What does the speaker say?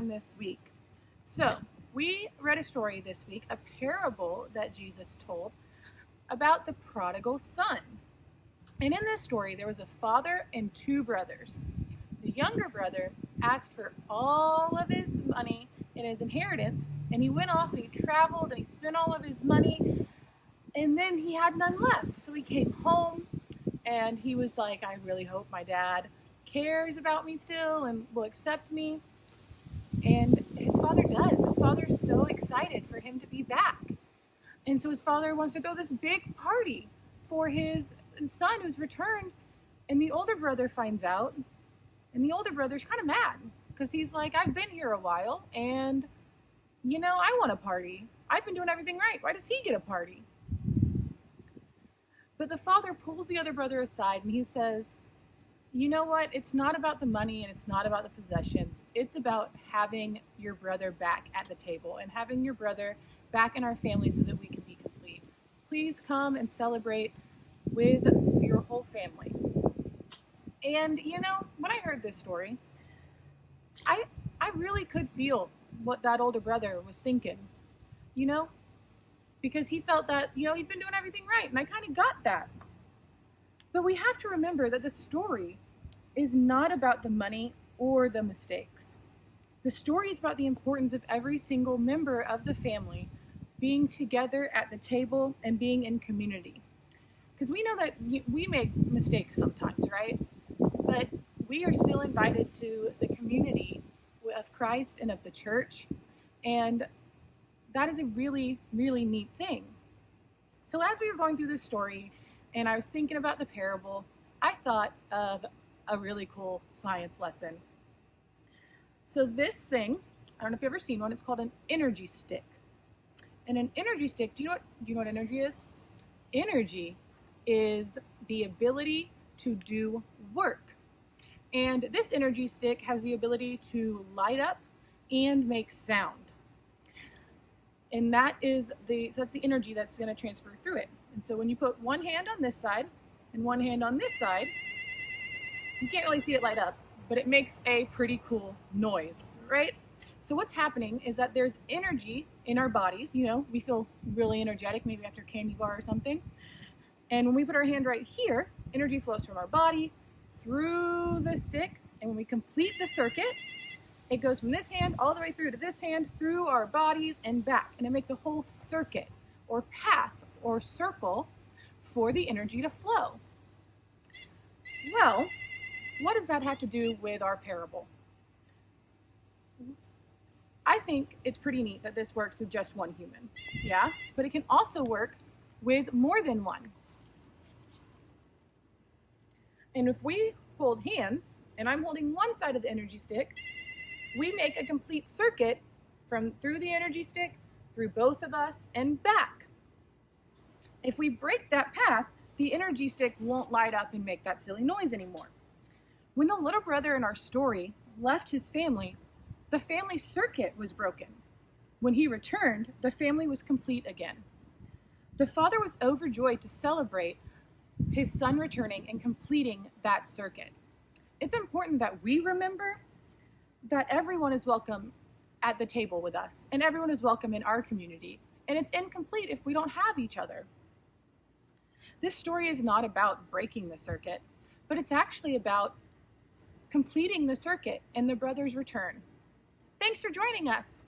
this week. So, we read a story this week, a parable that Jesus told about the prodigal son. And in this story, there was a father and two brothers. The younger brother asked for all of his money and his inheritance, and he went off and he traveled and he spent all of his money, and then he had none left. So he came home and he was like, I really hope my dad cares about me still and will accept me. And his father does. His father's so excited for him to be back. And so his father wants to throw this big party for his son who's returned. And the older brother finds out. And the older brother's kind of mad because he's like, I've been here a while and, I want a party. I've been doing everything right. Why does he get a party? But the father pulls the other brother aside and he says, you know what? It's not about the money and it's not about the possessions. It's about having your brother back at the table and having your brother back in our family so that we can be complete. Please come and celebrate with your whole family. And, when I heard this story, I really could feel what that older brother was thinking, because he felt that, he'd been doing everything right. And I kind of got that. But we have to remember that the story is not about the money or the mistakes. The story is about the importance of every single member of the family being together at the table and being in community. Because we know that we make mistakes sometimes, right? But we are still invited to the community of Christ and of the church. And that is a really, really neat thing. So as we were going through this story and I was thinking about the parable, I thought of a really cool science lesson. So this thing, I don't know if you've ever seen one, it's called an energy stick. And an energy stick, do you know what energy is? Energy is the ability to do work. And this energy stick has the ability to light up and make sound. And that's the energy that's going to transfer through it. And so when you put one hand on this side and one hand on this side, you can't really see it light up, but it makes a pretty cool noise, right? So what's happening is that there's energy in our bodies. We feel really energetic, maybe after a candy bar or something. And when we put our hand right here, energy flows from our body through the stick. And when we complete the circuit, it goes from this hand all the way through to this hand, through our bodies and back. And it makes a whole circuit or path or circle for the energy to flow. Well, what does that have to do with our parable? I think it's pretty neat that this works with just one human, yeah? But it can also work with more than one. And if we hold hands, and I'm holding one side of the energy stick, we make a complete circuit through the energy stick, through both of us, and back. If we break that path, the energy stick won't light up and make that silly noise anymore. When the little brother in our story left his family, the family circuit was broken. When he returned, the family was complete again. The father was overjoyed to celebrate his son returning and completing that circuit. It's important that we remember that everyone is welcome at the table with us, and everyone is welcome in our community. And it's incomplete if we don't have each other. This story is not about breaking the circuit, but it's actually about completing the circuit and the brother's return. Thanks for joining us.